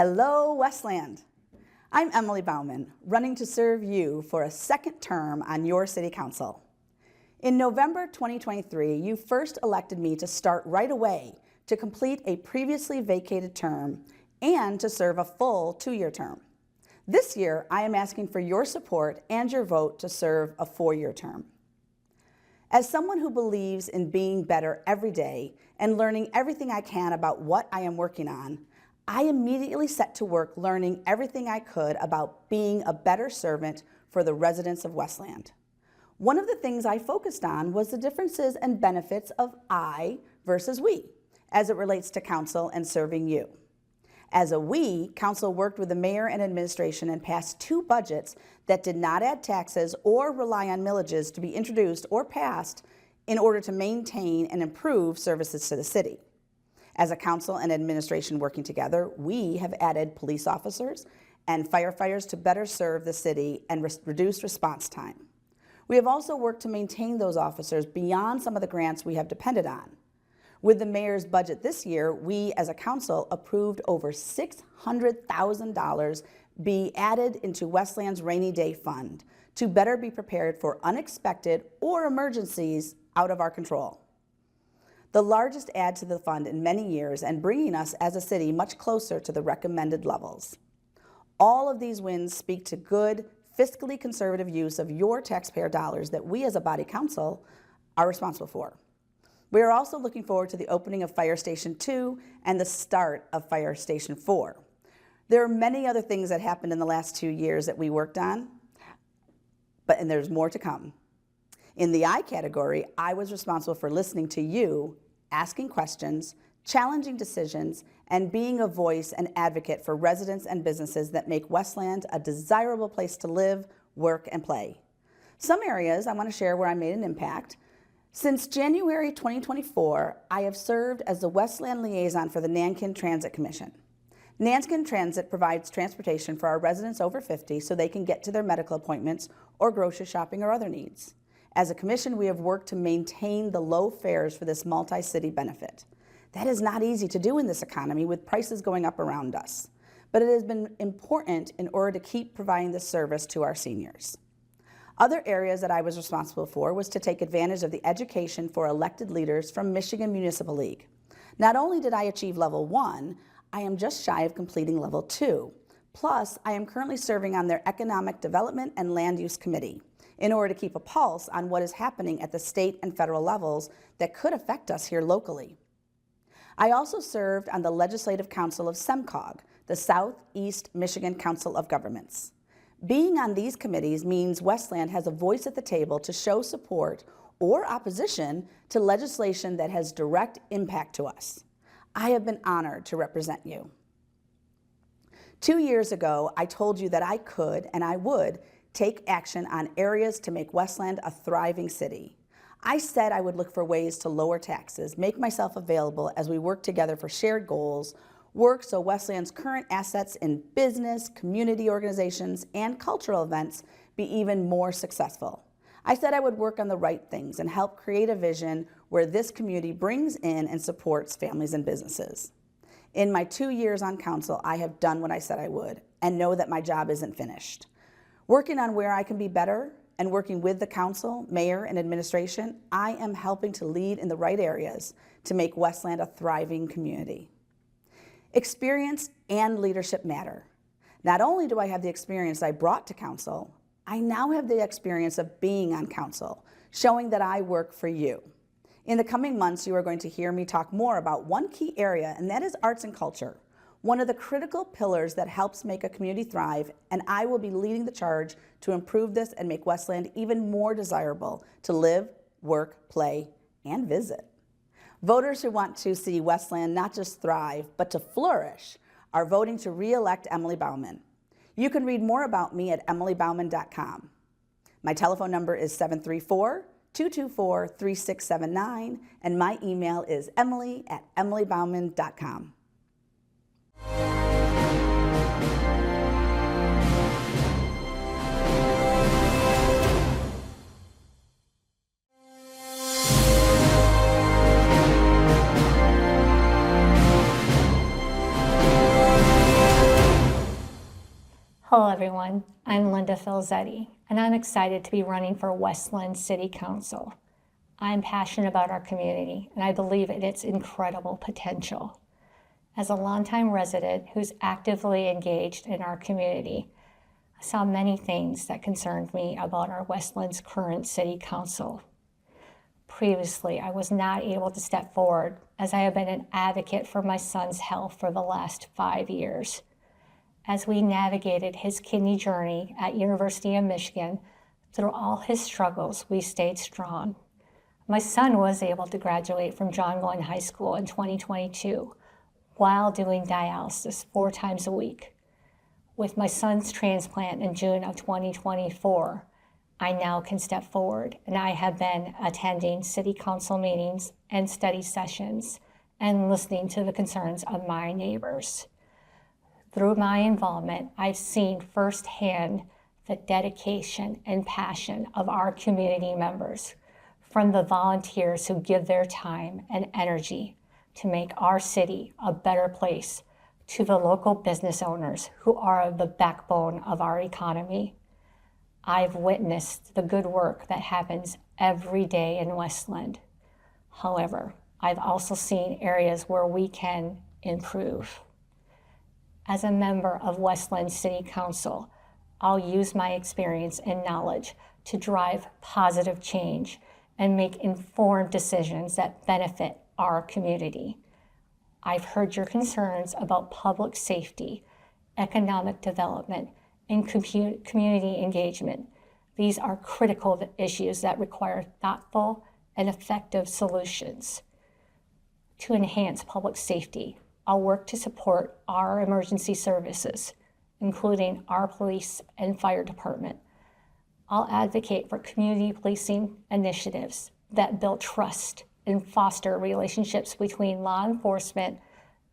Hello, Westland. I'm Emily Bowman, running to serve you for a second term on your City Council. In November 2023, you first elected me to start right away to complete a previously vacated term and to serve a full 2-year term. This year, I am asking for your support and your vote to serve a 4-year term. As someone who believes in being better every day and learning everything I can about what I am working on, I immediately set to work learning everything I could about being a better servant for the residents of Westland. One of the things I focused on was the differences and benefits of I versus we, as it relates to council and serving you. As a we, council worked with the mayor and administration and passed 2 budgets that did not add taxes or rely on millages to be introduced or passed in order to maintain and improve services to the city. As a council and administration working together, we have added police officers and firefighters to better serve the city and reduce response time. We have also worked to maintain those officers beyond some of the grants we have depended on. With the mayor's budget this year, we as a council approved over $600,000 be added into Westland's rainy day fund to better be prepared for unexpected or emergencies out of our control. The largest add to the fund in many years and bringing us as a city much closer to the recommended levels. All of these wins speak to good, fiscally conservative use of your taxpayer dollars that we as a body council are responsible for. We are also looking forward to the opening of Fire Station 2 and the start of Fire Station 4. There are many other things that happened in the last 2 years that we worked on, and there's more to come. In the I category, I was responsible for listening to you, asking questions, challenging decisions, and being a voice and advocate for residents and businesses that make Westland a desirable place to live, work, and play. Some areas I want to share where I made an impact. Since January 2024, I have served as the Westland liaison for the Nankin Transit Commission. Nankin Transit provides transportation for our residents over 50 so they can get to their medical appointments or grocery shopping or other needs. As a commission, we have worked to maintain the low fares for this multi-city benefit. That is not easy to do in this economy with prices going up around us, but it has been important in order to keep providing this service to our seniors. Other areas that I was responsible for was to take advantage of the education for elected leaders from Michigan Municipal League. Not only did I achieve level 1, I am just shy of completing level 2. Plus, I am currently serving on their Economic Development and Land Use Committee in order to keep a pulse on what is happening at the state and federal levels that could affect us here locally. I also served on the Legislative Council of SEMCOG, the Southeast Michigan Council of Governments. Being on these committees means Westland has a voice at the table to show support or opposition to legislation that has direct impact to us. I have been honored to represent you. 2 years ago, I told you that I could and I would take action on areas to make Westland a thriving city. I said I would look for ways to lower taxes, make myself available as we work together for shared goals, work so Westland's current assets in business, community organizations, and cultural events be even more successful. I said I would work on the right things and help create a vision where this community brings in and supports families and businesses. In my 2 years on council, I have done what I said I would and know that my job isn't finished. Working on where I can be better and working with the council, mayor, and administration, I am helping to lead in the right areas to make Westland a thriving community. Experience and leadership matter. Not only do I have the experience I brought to council, I now have the experience of being on council, showing that I work for you. In the coming months, you are going to hear me talk more about one key area, and that is arts and culture, one of the critical pillars that helps make a community thrive, and I will be leading the charge to improve this and make Westland even more desirable to live, work, play, and visit. Voters who want to see Westland not just thrive, but to flourish are voting to re-elect Emily Bowman. You can read more about me at emilybowman.com. My telephone number is 734-224-3679, and my email is emily@emilybowman.com. everyone. I'm Linda Filizetti, and I'm excited to be running for Westland City Council. I'm passionate about our community, and I believe in its incredible potential. As a longtime resident who's actively engaged in our community, I saw many things that concerned me about our Westland's current City Council. Previously, I was not able to step forward as I have been an advocate for my son's health for the last 5 years. As we navigated his kidney journey at University of Michigan, through all his struggles, we stayed strong. My son was able to graduate from John Glenn High School in 2022 while doing dialysis 4 times a week. With my son's transplant in June of 2024, I now can step forward, and I have been attending City Council meetings and study sessions and listening to the concerns of my neighbors. Through my involvement, I've seen firsthand the dedication and passion of our community members, from the volunteers who give their time and energy to make our city a better place, to the local business owners who are the backbone of our economy. I've witnessed the good work that happens every day in Westland. However, I've also seen areas where we can improve. As a member of Westland City Council, I'll use my experience and knowledge to drive positive change and make informed decisions that benefit our community. I've heard your concerns about public safety, economic development, and community engagement. These are critical issues that require thoughtful and effective solutions. To enhance public safety, I'll work to support our emergency services, including our police and fire department. I'll advocate for community policing initiatives that build trust and foster relationships between law enforcement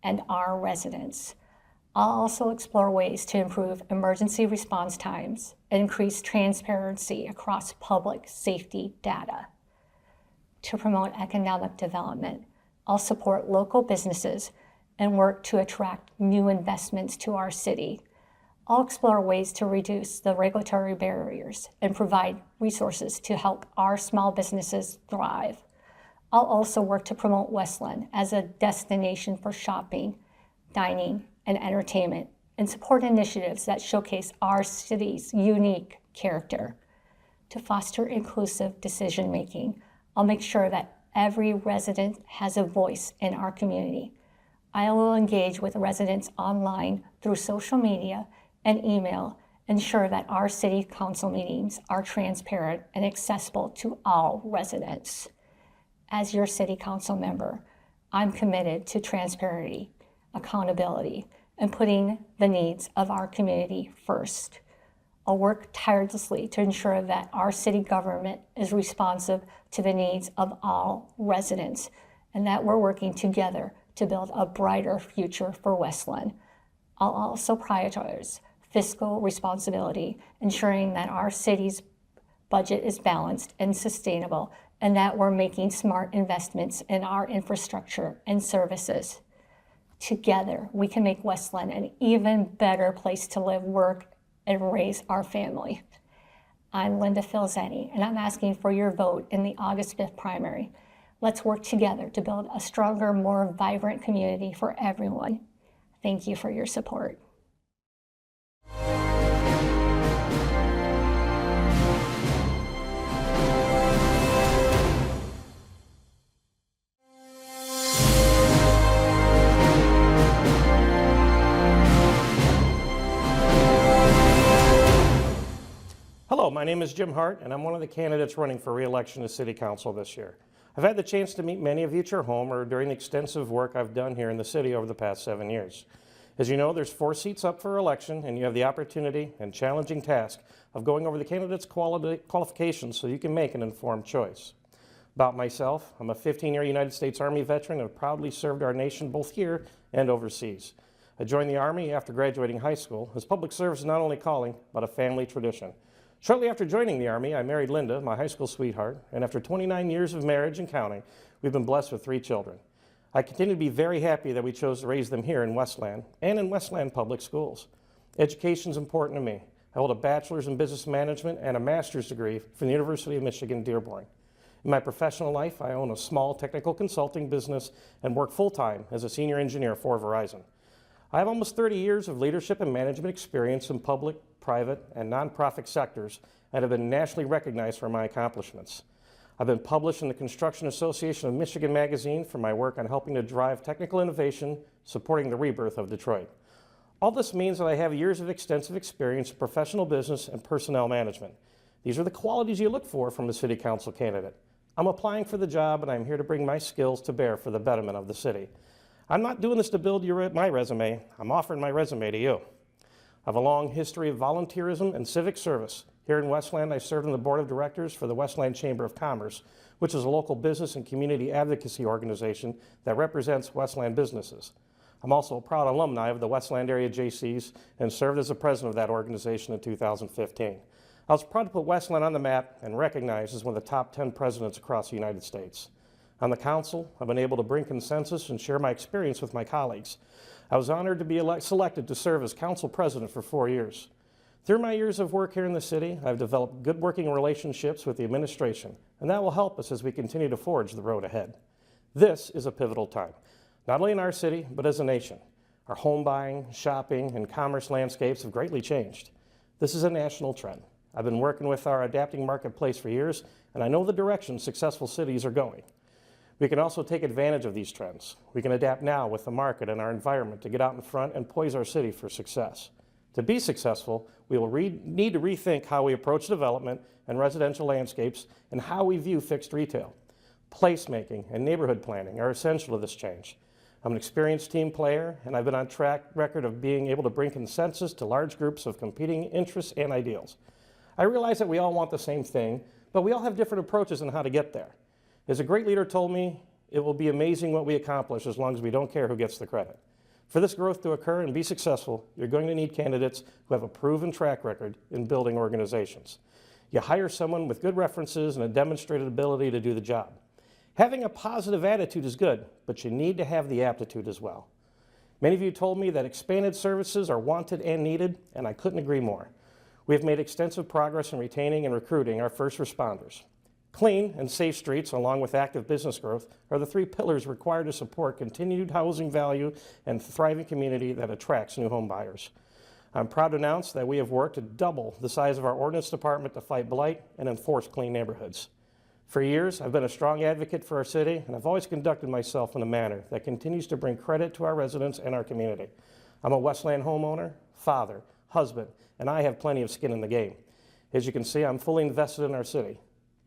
and our residents. I'll also explore ways to improve emergency response times and increase transparency across public safety data. To promote economic development, I'll support local businesses and work to attract new investments to our city. I'll explore ways to reduce the regulatory barriers and provide resources to help our small businesses thrive. I'll also work to promote Westland as a destination for shopping, dining, and entertainment, and support initiatives that showcase our city's unique character. To foster inclusive decision-making, I'll make sure that every resident has a voice in our community. I will engage with residents online through social media and email, ensure that our city council meetings are transparent and accessible to all residents. As your city council member, I'm committed to transparency, accountability, and putting the needs of our community first. I'll work tirelessly to ensure that our city government is responsive to the needs of all residents, and that we're working together to build a brighter future for Westland. I'll also prioritize fiscal responsibility, ensuring that our city's budget is balanced and sustainable, and that we're making smart investments in our infrastructure and services. Together, we can make Westland an even better place to live, work, and raise our family. I'm Linda Filizetti, and I'm asking for your vote in the August 5th primary. Let's work together to build a stronger, more vibrant community for everyone. Thank you for your support. Hello, my name is Jim Hart, and I'm one of the candidates running for re-election to City Council this year. I've had the chance to meet many of you at your home or during the extensive work I've done here in the city over the past 7 years. As you know, there's 4 seats up for election, and you have the opportunity and challenging task of going over the candidates' qualifications so you can make an informed choice. About myself, I'm a 15-year United States Army veteran and have proudly served our nation both here and overseas. I joined the Army after graduating high school, as public service is not only calling, but a family tradition. Shortly after joining the Army, I married Linda, my high school sweetheart, and after 29 years of marriage and counting, we've been blessed with 3 children. I continue to be very happy that we chose to raise them here in Westland and in Westland public schools. Education is important to me. I hold a bachelor's in business management and a master's degree from the University of Michigan, Dearborn. In my professional life, I own a small technical consulting business and work full-time as a senior engineer for Verizon. I have almost 30 years of leadership and management experience in public, private, and nonprofit sectors and have been nationally recognized for my accomplishments. I've been published in the Construction Association of Michigan magazine for my work on helping to drive technical innovation, supporting the rebirth of Detroit. All this means that I have years of extensive experience in professional business and personnel management. These are the qualities you look for from a city council candidate. I'm applying for the job and I'm here to bring my skills to bear for the betterment of the city. I'm not doing this to build my resume, I'm offering my resume to you. I have a long history of volunteerism and civic service. Here in Westland, I served on the board of directors for the Westland Chamber of Commerce, which is a local business and community advocacy organization that represents Westland businesses. I'm also a proud alumni of the Westland area JCs and served as the president of that organization in 2015. I was proud to put Westland on the map and recognized as one of the top 10 presidents across the United States. On the council, I've been able to bring consensus and share my experience with my colleagues. I was honored to be selected to serve as council president for 4 years. Through my years of work here in the city, I've developed good working relationships with the administration, and that will help us as we continue to forge the road ahead. This is a pivotal time, not only in our city, but as a nation. Our home buying, shopping, and commerce landscapes have greatly changed. This is a national trend. I've been working with our adapting marketplace for years, and I know the direction successful cities are going. We can also take advantage of these trends. We can adapt now with the market and our environment to get out in front and poise our city for success. To be successful, we will need to rethink how we approach development and residential landscapes and how we view fixed retail. Placemaking and neighborhood planning are essential to this change. I'm an experienced team player, and I've been on track record of being able to bring consensus to large groups of competing interests and ideals. I realize that we all want the same thing, but we all have different approaches on how to get there. As a great leader told me, it will be amazing what we accomplish as long as we don't care who gets the credit. For this growth to occur and be successful, you're going to need candidates who have a proven track record in building organizations. You hire someone with good references and a demonstrated ability to do the job. Having a positive attitude is good, but you need to have the aptitude as well. Many of you told me that expanded services are wanted and needed, and I couldn't agree more. We have made extensive progress in retaining and recruiting our first responders. Clean and safe streets, along with active business growth, are the 3 pillars required to support continued housing value and thriving community that attracts new home buyers. I'm proud to announce that we have worked to double the size of our ordinance department to fight blight and enforce clean neighborhoods. For years, I've been a strong advocate for our city, and I've always conducted myself in a manner that continues to bring credit to our residents and our community. I'm a Westland homeowner, father, husband, and I have plenty of skin in the game. As you can see, I'm fully invested in our city.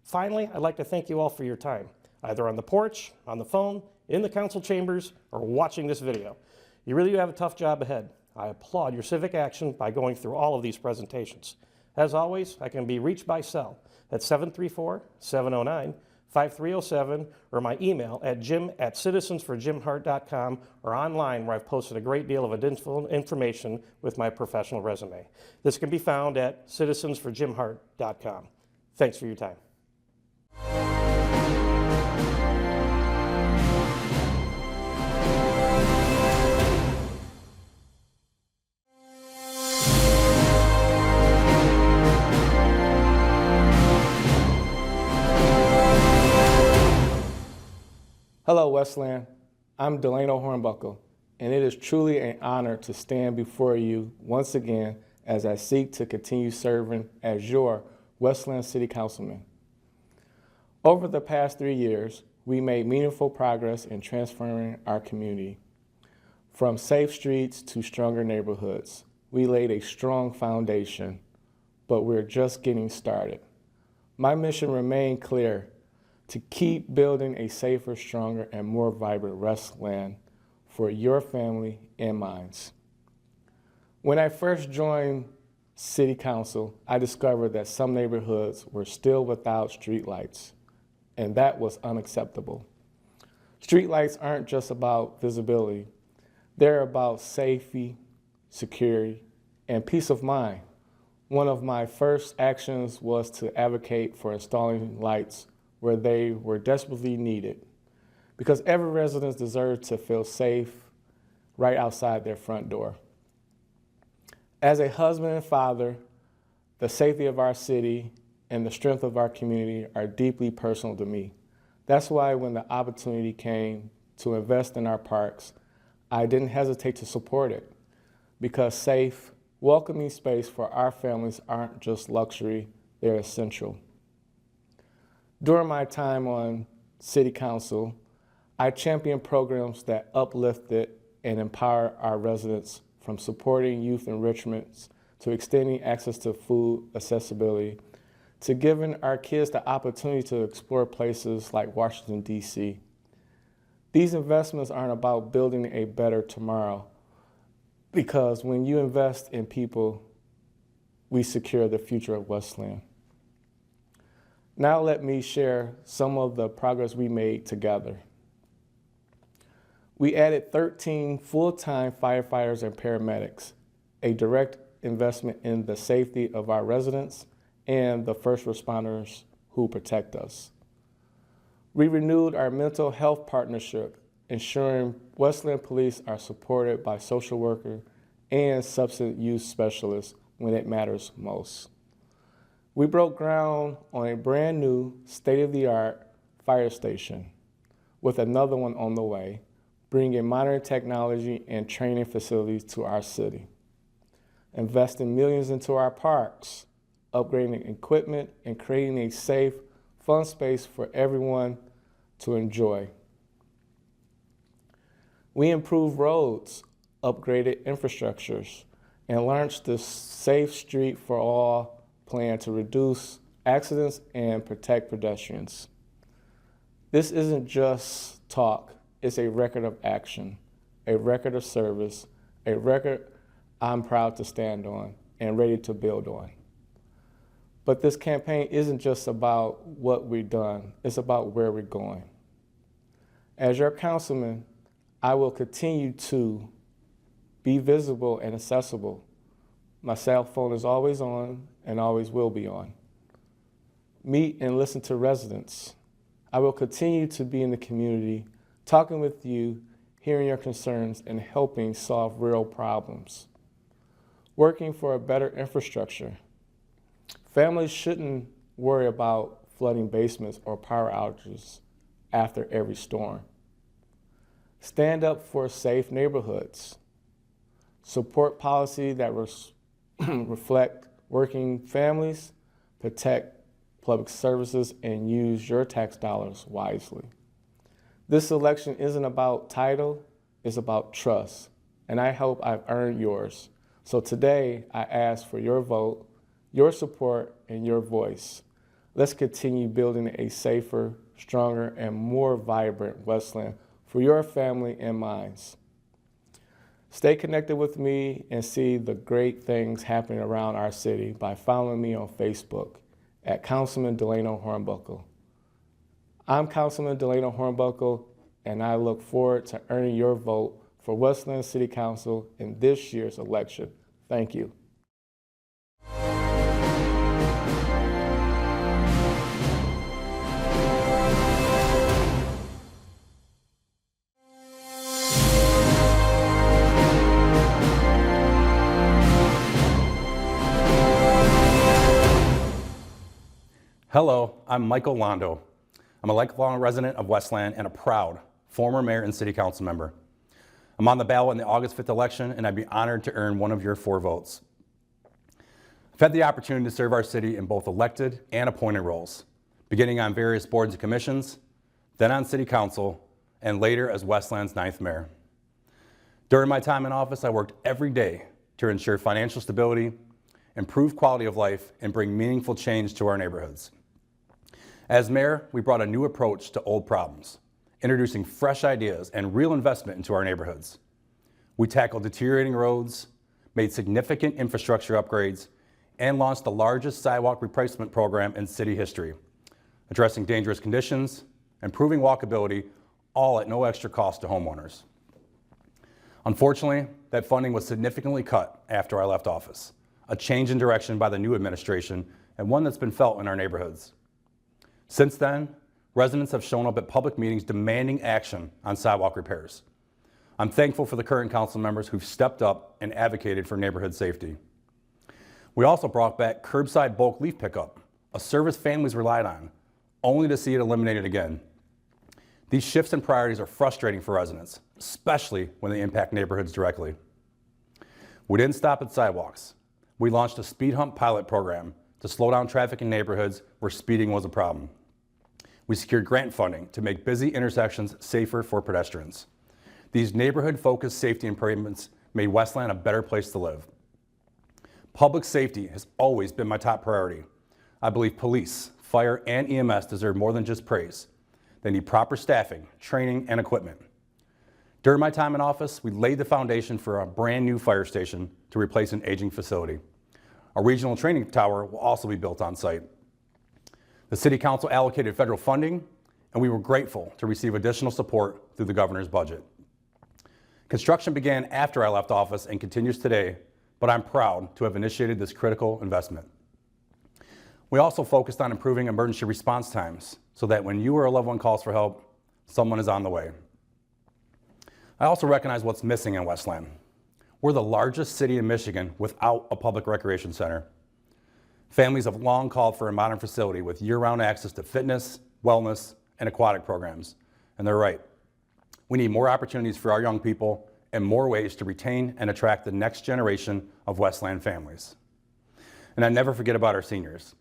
Finally, I'd like to thank you all for your time, either on the porch, on the phone, in the council chambers, or watching this video. You really do have a tough job ahead. I applaud your civic action by going through all of these presentations. As always, I can be reached by cell at 734-709-5307 or my email at jim@citizensforjimhart.com or online where I've posted a great deal of additional information with my professional resume. This can be found at citizensforjimhart.com. Thanks for your time. Hello, Westland. I'm Delano Hornbuckle, and it is truly an honor to stand before you once again as I seek to continue serving as your Westland City Councilman. Over the past 3 years, we made meaningful progress in transforming our community. From safe streets to stronger neighborhoods, we laid a strong foundation, but we're just getting started. My mission remained clear: to keep building a safer, stronger, and more vibrant Westland for your family and mine. When I first joined City Council, I discovered that some neighborhoods were still without streetlights, and that was unacceptable. Streetlights aren't just about visibility. They're about safety, security, and peace of mind. One of my first actions was to advocate for installing lights where they were desperately needed, because every resident deserves to feel safe right outside their front door. As a husband and father, the safety of our city, and the strength of our community are deeply personal to me. That's why when the opportunity came to invest in our parks, I didn't hesitate to support it, because safe, welcoming space for our families aren't just luxury, they're essential. During my time on City Council, I championed programs that uplifted and empowered our residents, from supporting youth enrichments to extending access to food accessibility, to giving our kids the opportunity to explore places like Washington, D.C. These investments aren't about building a better tomorrow, because when you invest in people, we secure the future of Westland. Now let me share some of the progress we made together. We added 13 full-time firefighters and paramedics, a direct investment in the safety of our residents and the first responders who protect us. We renewed our mental health partnership, ensuring Westland police are supported by social workers and substance use specialists when it matters most. We broke ground on a brand new state-of-the-art fire station, with another one on the way, bringing modern technology and training facilities to our city. Investing millions into our parks, upgrading equipment, and creating a safe, fun space for everyone to enjoy. We improved roads, upgraded infrastructures, and launched the Safe Street for All plan to reduce accidents and protect pedestrians. This isn't just talk, it's a record of action, a record of service, a record I'm proud to stand on and ready to build on. But this campaign isn't just about what we've done, it's about where we're going. As your councilman, I will continue to be visible and accessible. My cell phone is always on and always will be on. Meet and listen to residents. I will continue to be in the community, talking with you, hearing your concerns, and helping solve real problems. Working for a better infrastructure. Families shouldn't worry about flooding basements or power outages after every storm. Stand up for safe neighborhoods. Support policy that reflect working families, protect public services, and use your tax dollars wisely. This election isn't about title, it's about trust, and I hope I've earned yours. So today, I ask for your vote, your support, and your voice. Let's continue building a safer, stronger, and more vibrant Westland for your family and mine. Stay connected with me and see the great things happening around our city by following me on Facebook at Councilman Delano Hornbuckle. I'm Councilman Delano Hornbuckle, and I look forward to earning your vote for Westland City Council in this year's election. Thank you. Hello, I'm Michael Londeau. I'm a lifelong resident of Westland and a proud former mayor and city council member. I'm on the ballot in the August 5th election, and I'd be honored to earn one of your 4 votes. I've had the opportunity to serve our city in both elected and appointed roles, beginning on various boards and commissions, then on city council, and later as Westland's 9th mayor. During my time in office, I worked every day to ensure financial stability, improve quality of life, and bring meaningful change to our neighborhoods. As mayor, we brought a new approach to old problems, introducing fresh ideas and real investment into our neighborhoods. We tackled deteriorating roads, made significant infrastructure upgrades, and launched the largest sidewalk replacement program in city history, addressing dangerous conditions, improving walkability, all at no extra cost to homeowners. Unfortunately, that funding was significantly cut after I left office, a change in direction by the new administration and one that's been felt in our neighborhoods. Since then, residents have shown up at public meetings demanding action on sidewalk repairs. I'm thankful for the current council members who've stepped up and advocated for neighborhood safety. We also brought back curbside bulk leaf pickup, a service families relied on, only to see it eliminated again. These shifts in priorities are frustrating for residents, especially when they impact neighborhoods directly. We didn't stop at sidewalks. We launched a speed hump pilot program to slow down traffic in neighborhoods where speeding was a problem. We secured grant funding to make busy intersections safer for pedestrians. These neighborhood-focused safety improvements made Westland a better place to live. Public safety has always been my top priority. I believe police, fire, and EMS deserve more than just praise. They need proper staffing, training, and equipment. During my time in office, we laid the foundation for a brand new fire station to replace an aging facility. A regional training tower will also be built on site. The City Council allocated federal funding, and we were grateful to receive additional support through the governor's budget. Construction began after I left office and continues today, but I'm proud to have initiated this critical investment. We also focused on improving emergency response times so that when you or a loved one calls for help, someone is on the way. I also recognize what's missing in Westland. We're the largest city in Michigan without a public recreation center. Families have long called for a modern facility with year-round access to fitness, wellness, and aquatic programs, and they're right. We need more opportunities for our young people and more ways to retain and attract the next generation of Westland families. And I never forget about our seniors.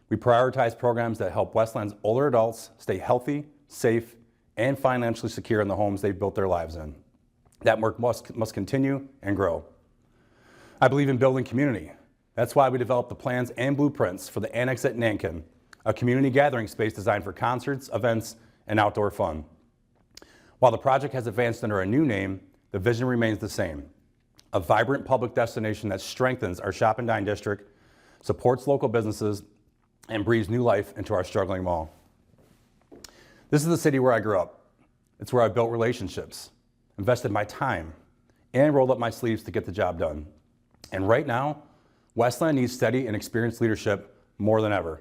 We prioritize programs that help Westland's older adults stay healthy, safe, and financially secure in the homes they've built their lives in. That work must continue and grow. I believe in building community. That's why we developed the plans and blueprints for the Annex at Nankin, a community gathering space designed for concerts, events, and outdoor fun. While the project has advanced under a new name, the vision remains the same. A vibrant public destination that strengthens our shop and dine district, supports local businesses, and breathes new life into our struggling mall. This is the city where I grew up. It's where I built relationships, invested my time, and rolled up my sleeves to get the job done. And right now, Westland needs steady and experienced leadership more than ever.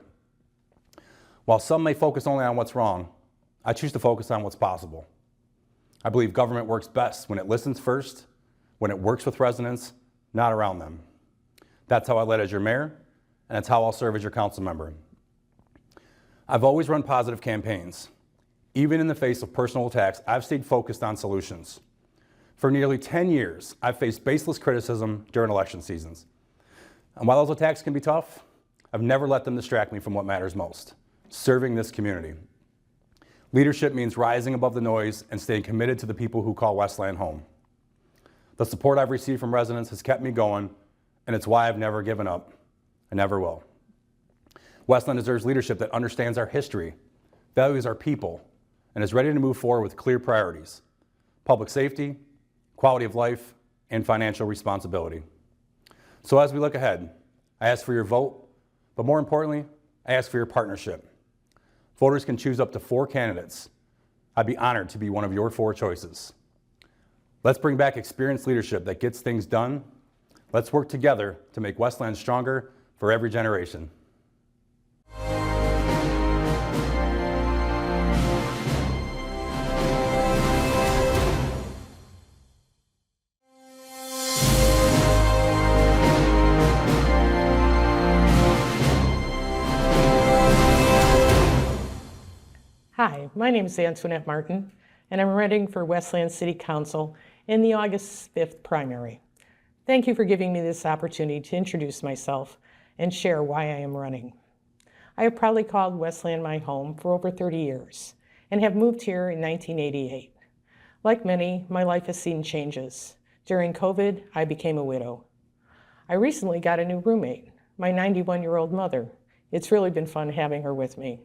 While some may focus only on what's wrong, I choose to focus on what's possible. I believe government works best when it listens first, when it works with residents, not around them. That's how I led as your mayor, and that's how I'll serve as your council member. I've always run positive campaigns. Even in the face of personal attacks, I've stayed focused on solutions. For nearly 10 years, I've faced baseless criticism during election seasons. And while those attacks can be tough, I've never let them distract me from what matters most, serving this community. Leadership means rising above the noise and staying committed to the people who call Westland home. The support I've received from residents has kept me going, and it's why I've never given up. I never will. Westland deserves leadership that understands our history, values our people, and is ready to move forward with clear priorities: public safety, quality of life, and financial responsibility. So as we look ahead, I ask for your vote, but more importantly, I ask for your partnership. Voters can choose up to 4 candidates. I'd be honored to be one of your 4 choices. Let's bring back experienced leadership that gets things done. Let's work together to make Westland stronger for every generation. Hi, my name is Antoinette Martin, and I'm running for Westland City Council in the August 5th primary. Thank you for giving me this opportunity to introduce myself and share why I am running. I have proudly called Westland my home for over 30 years and have moved here in 1988. Like many, my life has seen changes. During COVID, I became a widow. I recently got a new roommate, my 91-year-old mother. It's really been fun having her with me.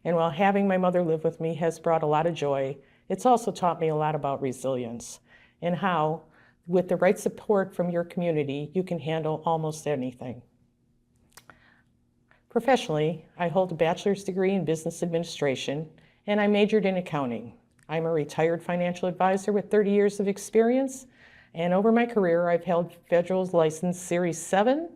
And while having my mother live with me has brought a lot of joy, it's also taught me a lot about resilience and how, with the right support from your community, you can handle almost anything. Professionally, I hold a bachelor's degree in business administration, and I majored in accounting. I'm a retired financial advisor with 30 years of experience, and over my career, I've held federal license Series 7,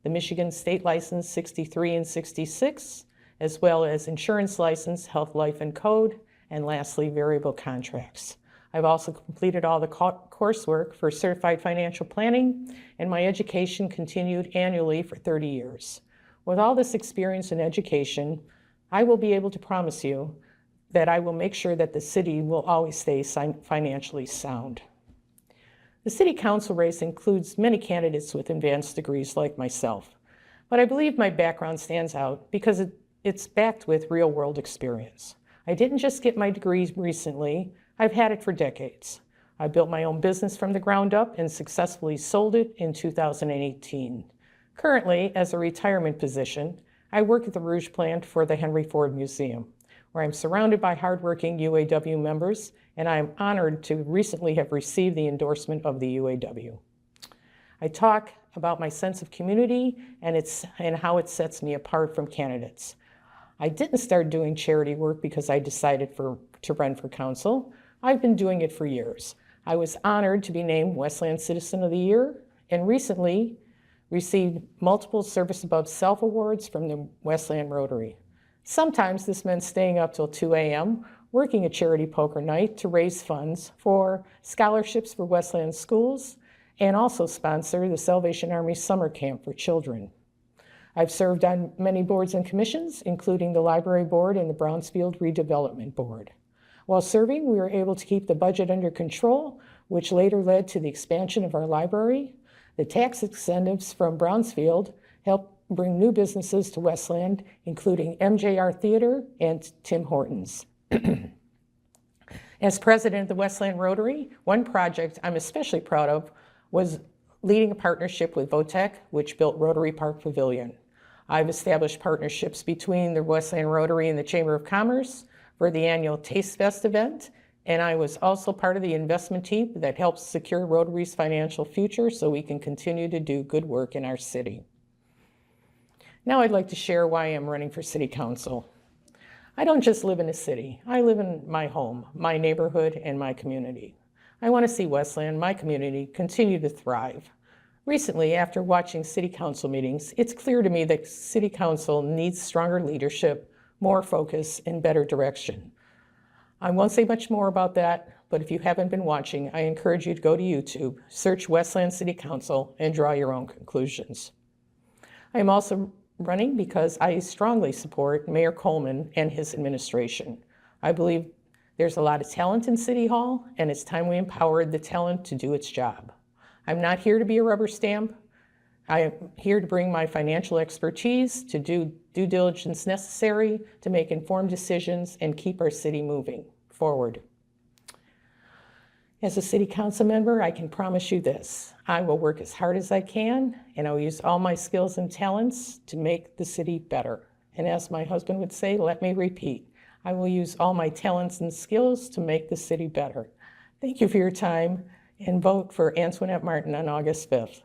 the Michigan State License 63 and 66, as well as insurance license, health, life, and code, and lastly, variable contracts. I've also completed all the coursework for certified financial planning, and my education continued annually for 30 years. With all this experience in education, I will be able to promise you that I will make sure that the city will always stay financially sound. The city council race includes many candidates with advanced degrees like myself, but I believe my background stands out because it's backed with real-world experience. I didn't just get my degree recently, I've had it for decades. I built my own business from the ground up and successfully sold it in 2018. Currently, as a retirement position, I work at the Rouge plant for the Henry Ford Museum, where I'm surrounded by hardworking UAW members, and I am honored to recently have received the endorsement of the UAW. I talk about my sense of community and how it sets me apart from candidates. I didn't start doing charity work because I decided to run for council. I've been doing it for years. I was honored to be named Westland Citizen of the Year and recently received multiple Service Above Self awards from the Westland Rotary. Sometimes this meant staying up till 2 a.m., working a charity poker night to raise funds for scholarships for Westland schools and also sponsor the Salvation Army Summer Camp for children. I've served on many boards and commissions, including the Library Board and the Brownsfield Redevelopment Board. While serving, we were able to keep the budget under control, which later led to the expansion of our library. The tax incentives from Brownsfield helped bring new businesses to Westland, including MJR Theater and Tim Hortons. As president of the Westland Rotary, one project I'm especially proud of was leading a partnership with Votech, which built Rotary Park Pavilion. I've established partnerships between the Westland Rotary and the Chamber of Commerce for the annual Taste Fest event, and I was also part of the investment team that helps secure Rotary's financial future so we can continue to do good work in our city. Now I'd like to share why I'm running for City Council. I don't just live in a city. I live in my home, my neighborhood, and my community. I want to see Westland, my community, continue to thrive. Recently, after watching City Council meetings, it's clear to me that City Council needs stronger leadership, more focus, and better direction. I won't say much more about that, but if you haven't been watching, I encourage you to go to YouTube, search Westland City Council, and draw your own conclusions. I am also running because I strongly support Mayor Coleman and his administration. I believe there's a lot of talent in City Hall, and it's time we empowered the talent to do its job. I'm not here to be a rubber stamp. I am here to bring my financial expertise to do due diligence necessary to make informed decisions and keep our city moving forward. As a city council member, I can promise you this. I will work as hard as I can, and I will use all my skills and talents to make the city better. And as my husband would say, let me repeat, I will use all my talents and skills to make the city better. Thank you for your time, and vote for Antoinette Martin on August 5th.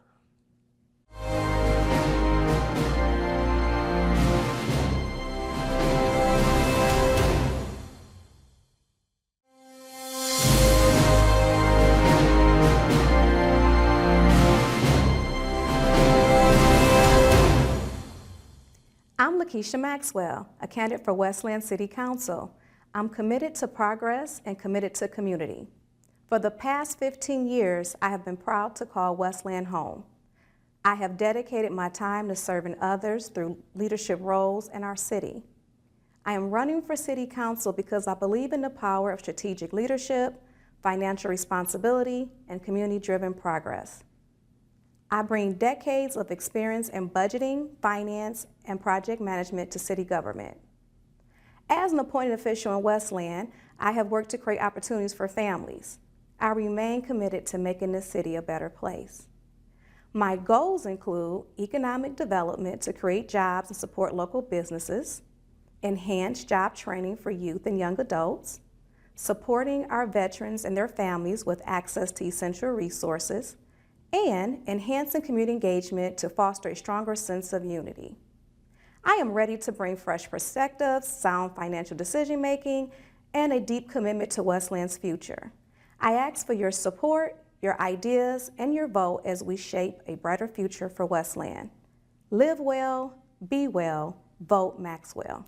I'm Lekisha Maxwell, a candidate for Westland City Council. I'm committed to progress and committed to community. For the past 15 years, I have been proud to call Westland home. I have dedicated my time to serving others through leadership roles in our city. I am running for City Council because I believe in the power of strategic leadership, financial responsibility, and community-driven progress. I bring decades of experience in budgeting, finance, and project management to city government. As an appointed official in Westland, I have worked to create opportunities for families. I remain committed to making this city a better place. My goals include economic development to create jobs and support local businesses, enhanced job training for youth and young adults, supporting our veterans and their families with access to essential resources, and enhancing community engagement to foster a stronger sense of unity. I am ready to bring fresh perspectives, sound financial decision-making, and a deep commitment to Westland's future. I ask for your support, your ideas, and your vote as we shape a brighter future for Westland. Live well, be well, vote Maxwell.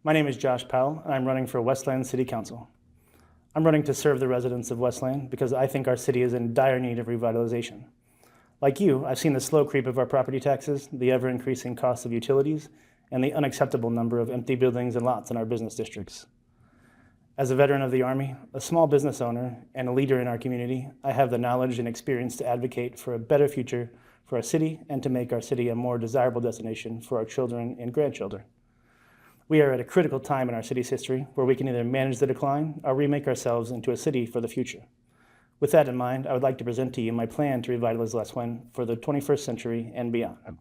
My name is Josh Powell, and I'm running for Westland City Council. I'm running to serve the residents of Westland because I think our city is in dire need of revitalization. Like you, I've seen the slow creep of our property taxes, the ever-increasing cost of utilities, and the unacceptable number of empty buildings and lots in our business districts. As a veteran of the Army, a small business owner, and a leader in our community, I have the knowledge and experience to advocate for a better future for our city and to make our city a more desirable destination for our children and grandchildren. We are at a critical time in our city's history where we can either manage the decline or remake ourselves into a city for the future. With that in mind, I would like to present to you my plan to revitalize Westland for the 21st century and beyond.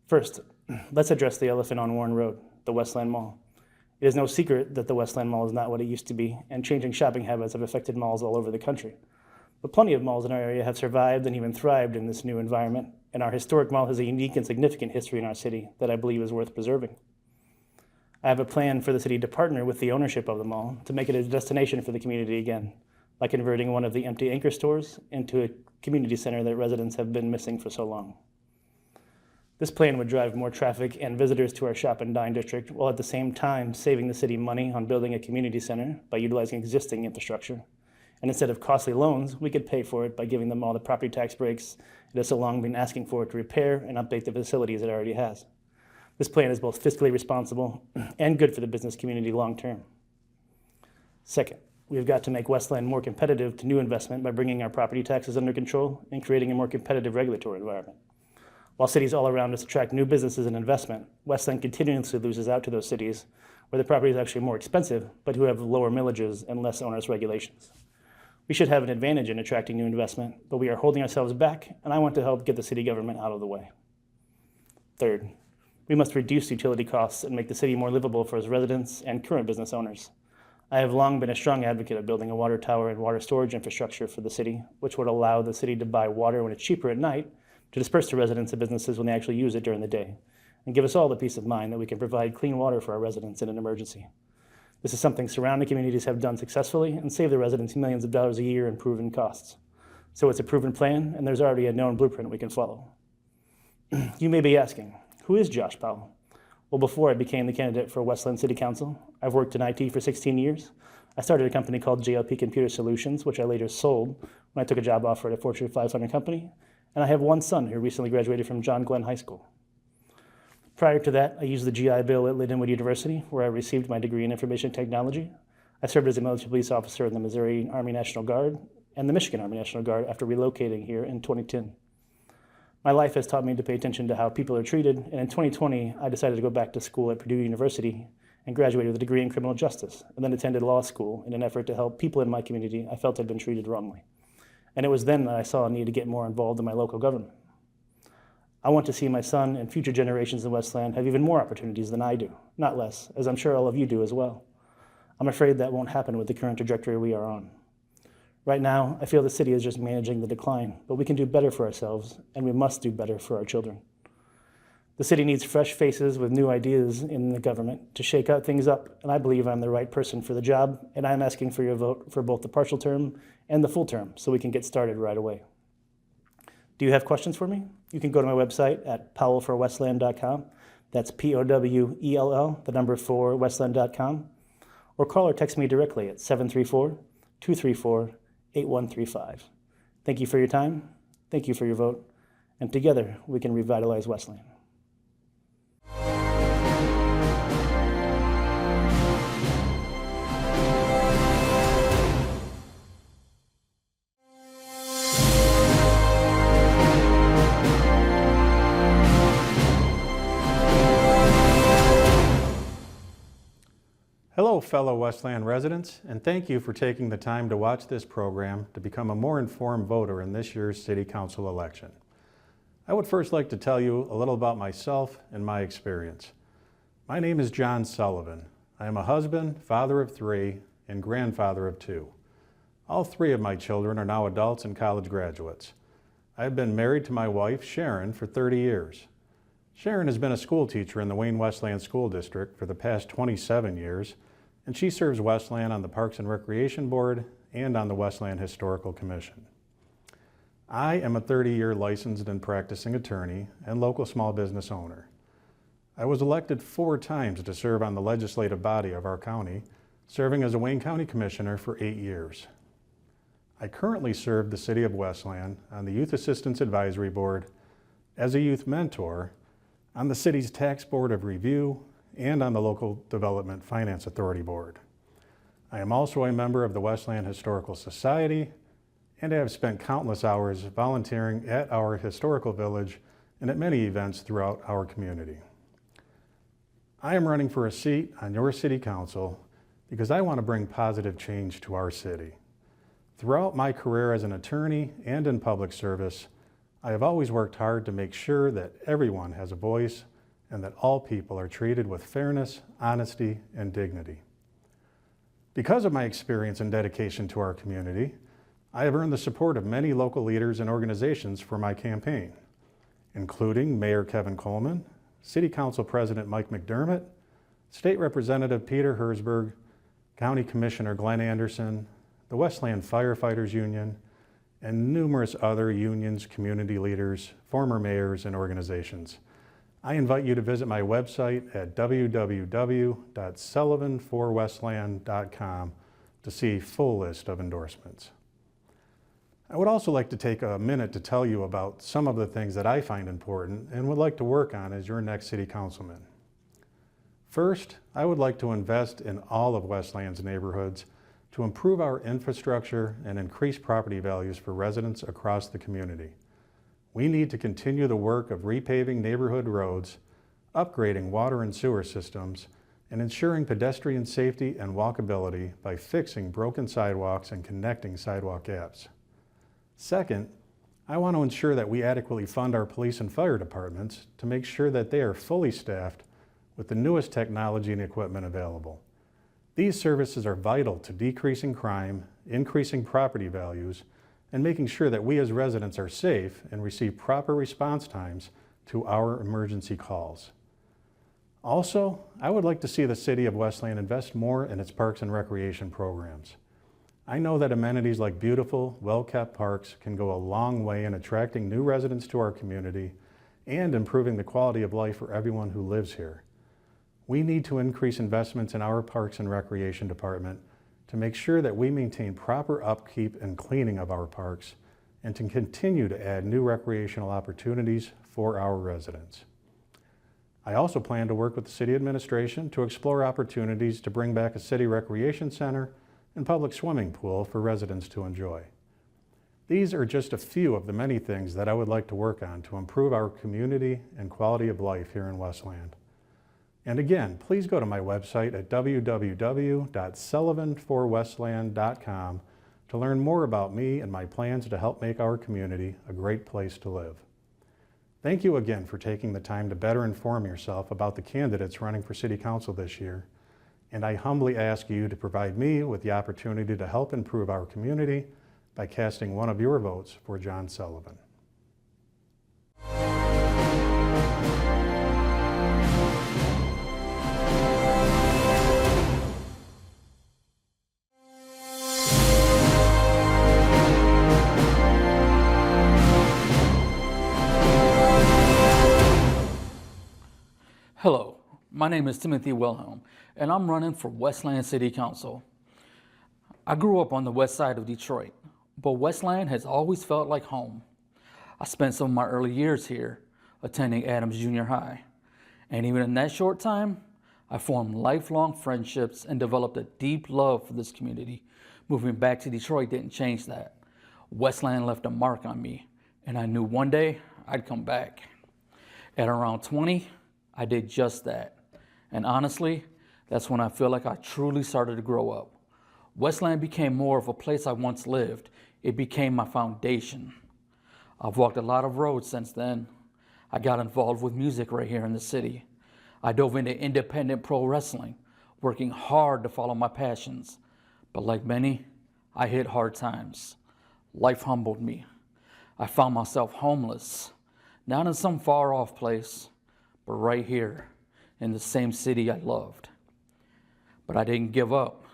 First, let's address the elephant on Warren Road, the Westland Mall. It is no secret that the Westland Mall is not what it used to be, and changing shopping habits have affected malls all over the country. But plenty of malls in our area have survived and even thrived in this new environment, and our historic mall has a unique and significant history in our city that I believe is worth preserving. I have a plan for the city to partner with the ownership of the mall to make it a destination for the community again, by converting one of the empty anchor stores into a community center that residents have been missing for so long. This plan would drive more traffic and visitors to our shop and dine district, while at the same time saving the city money on building a community center by utilizing existing infrastructure. And instead of costly loans, we could pay for it by giving them all the property tax breaks it has so long been asking for to repair and update the facilities it already has. This plan is both fiscally responsible and good for the business community long term. Second, we've got to make Westland more competitive to new investment by bringing our property taxes under control and creating a more competitive regulatory environment. While cities all around us attract new businesses and investment, Westland continuously loses out to those cities where the property is actually more expensive, but who have lower millages and less onerous regulations. We should have an advantage in attracting new investment, but we are holding ourselves back, and I want to help get the city government out of the way. Third, we must reduce utility costs and make the city more livable for its residents and current business owners. I have long been a strong advocate of building a water tower and water storage infrastructure for the city, which would allow the city to buy water when it's cheaper at night to disperse to residents and businesses when they actually use it during the day, and give us all the peace of mind that we can provide clean water for our residents in an emergency. This is something surrounding communities have done successfully and save the residents millions of dollars a year in proven costs. So it's a proven plan, and there's already a known blueprint we can follow. You may be asking, who is Josh Powell? Well, before I became the candidate for Westland City Council, I've worked in IT for 16 years. I started a company called JLP Computer Solutions, which I later sold when I took a job offer at a Fortune 500 company. And I have one son who recently graduated from John Glenn High School. Prior to that, I used the GI Bill at Lindenwood University, where I received my degree in information technology. I served as a military police officer in the Missouri Army National Guard and the Michigan Army National Guard after relocating here in 2010. My life has taught me to pay attention to how people are treated, and in 2020, I decided to go back to school at Purdue University and graduated with a degree in criminal justice, and then attended law school in an effort to help people in my community I felt had been treated wrongly. And it was then that I saw a need to get more involved in my local government. I want to see my son and future generations in Westland have even more opportunities than I do, not less, as I'm sure all of you do as well. I'm afraid that won't happen with the current trajectory we are on. Right now, I feel the city is just managing the decline, but we can do better for ourselves, and we must do better for our children. The city needs fresh faces with new ideas in the government to shake out things up, and I believe I'm the right person for the job, and I'm asking for your vote for both the partial term and the full term so we can get started right away. Do you have questions for me? You can go to my website at powellforwestland.com. That's Powell, the number 4, westland.com. Or call or text me directly at 734-234-8135. Thank you for your time. Thank you for your vote. And together we can revitalize Westland. Hello, fellow Westland residents, and thank you for taking the time to watch this program to become a more informed voter in this year's City Council election. I would first like to tell you a little about myself and my experience. My name is John Sullivan. I am a husband, father of 3, and grandfather of 2. All 3 of my children are now adults and college graduates. I have been married to my wife, Sharon, for 30 years. Sharon has been a school teacher in the Wayne Westland School District for the past 27 years, and she serves Westland on the Parks and Recreation Board and on the Westland Historical Commission. I am a 30-year licensed and practicing attorney and local small business owner. I was elected 4 times to serve on the legislative body of our county, serving as a Wayne County Commissioner for 8 years. I currently serve the City of Westland on the Youth Assistance Advisory Board, as a youth mentor, on the city's Tax Board of Review, and on the Local Development Finance Authority Board. I am also a member of the Westland Historical Society, and I have spent countless hours volunteering at our historical village and at many events throughout our community. I am running for a seat on your city council because I want to bring positive change to our city. Throughout my career as an attorney and in public service, I have always worked hard to make sure that everyone has a voice and that all people are treated with fairness, honesty, and dignity. Because of my experience and dedication to our community, I have earned the support of many local leaders and organizations for my campaign, including Mayor Kevin Coleman, City Council President Mike McDermott, State Representative Peter Herzberg, County Commissioner Glenn Anderson, the Westland Firefighters Union, and numerous other unions, community leaders, former mayors, and organizations. I invite you to visit my website at www.sullivanforwestland.com to see a full list of endorsements. I would also like to take a minute to tell you about some of the things that I find important and would like to work on as your next city councilman. First, I would like to invest in all of Westland's neighborhoods to improve our infrastructure and increase property values for residents across the community. We need to continue the work of repaving neighborhood roads, upgrading water and sewer systems, and ensuring pedestrian safety and walkability by fixing broken sidewalks and connecting sidewalk gaps. Second, I want to ensure that we adequately fund our police and fire departments to make sure that they are fully staffed with the newest technology and equipment available. These services are vital to decreasing crime, increasing property values, and making sure that we as residents are safe and receive proper response times to our emergency calls. Also, I would like to see the City of Westland invest more in its parks and recreation programs. I know that amenities like beautiful, well-kept parks can go a long way in attracting new residents to our community and improving the quality of life for everyone who lives here. We need to increase investments in our Parks and Recreation Department to make sure that we maintain proper upkeep and cleaning of our parks and to continue to add new recreational opportunities for our residents. I also plan to work with the City Administration to explore opportunities to bring back a city recreation center and public swimming pool for residents to enjoy. These are just a few of the many things that I would like to work on to improve our community and quality of life here in Westland. And again, please go to my website at www.sullivanforwestland.com to learn more about me and my plans to help make our community a great place to live. Thank you again for taking the time to better inform yourself about the candidates running for City Council this year. And I humbly ask you to provide me with the opportunity to help improve our community by casting one of your votes for John Sullivan. Hello, my name is Timothy Wilhelm, and I'm running for Westland City Council. I grew up on the west side of Detroit, but Westland has always felt like home. I spent some of my early years here, attending Adams Junior High, and even in that short time, I formed lifelong friendships and developed a deep love for this community. Moving back to Detroit didn't change that. Westland left a mark on me, and I knew one day I'd come back. At around 20, I did just that. And honestly, that's when I feel like I truly started to grow up. Westland became more of a place I once lived. It became my foundation. I've walked a lot of roads since then. I got involved with music right here in the city. I dove into independent pro wrestling, working hard to follow my passions. But like many, I hit hard times. Life humbled me. I found myself homeless, not in some far off place, but right here in the same city I loved. But I didn't give up.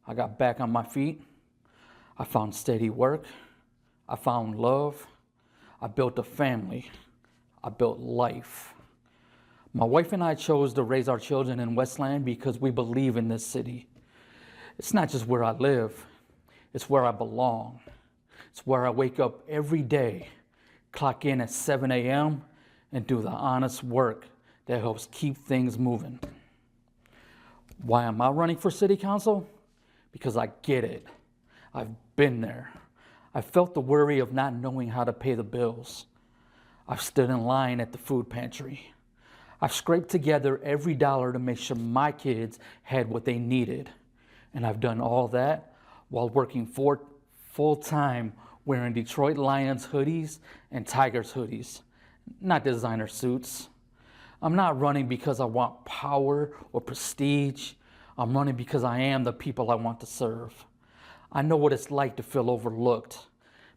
I got back on my feet. I found steady work. I found love. I built a family. I built life. My wife and I chose to raise our children in Westland because we believe in this city. It's not just where I live, it's where I belong. It's where I wake up every day, clock in at 7 a.m., and do the honest work that helps keep things moving. Why am I running for city council? Because I get it. I've been there. I felt the worry of not knowing how to pay the bills. I've stood in line at the food pantry. I've scraped together every dollar to make sure my kids had what they needed. And I've done all that while working full-time wearing Detroit Lions hoodies and Tigers hoodies, not designer suits. I'm not running because I want power or prestige. I'm running because I am the people I want to serve. I know what it's like to feel overlooked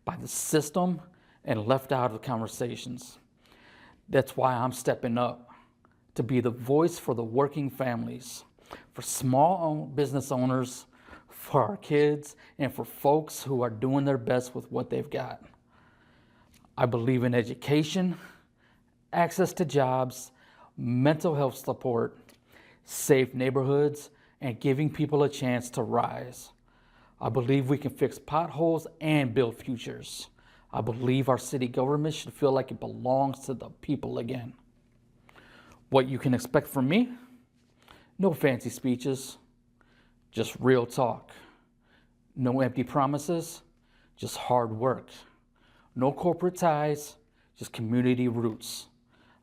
by the system and left out of conversations. That's why I'm stepping up to be the voice for the working families, for small business owners, for our kids, and for folks who are doing their best with what they've got. I believe in education, access to jobs, mental health support, safe neighborhoods, and giving people a chance to rise. I believe we can fix potholes and build futures. I believe our city government should feel like it belongs to the people again. What you can expect from me? No fancy speeches, just real talk. No empty promises, just hard work. No corporate ties, just community roots.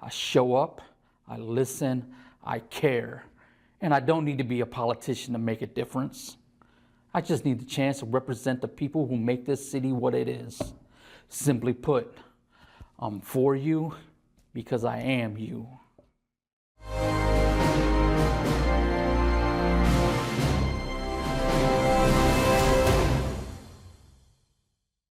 I show up, I listen, I care. And I don't need to be a politician to make a difference. I just need the chance to represent the people who make this city what it is. Simply put, I'm for you because I am you.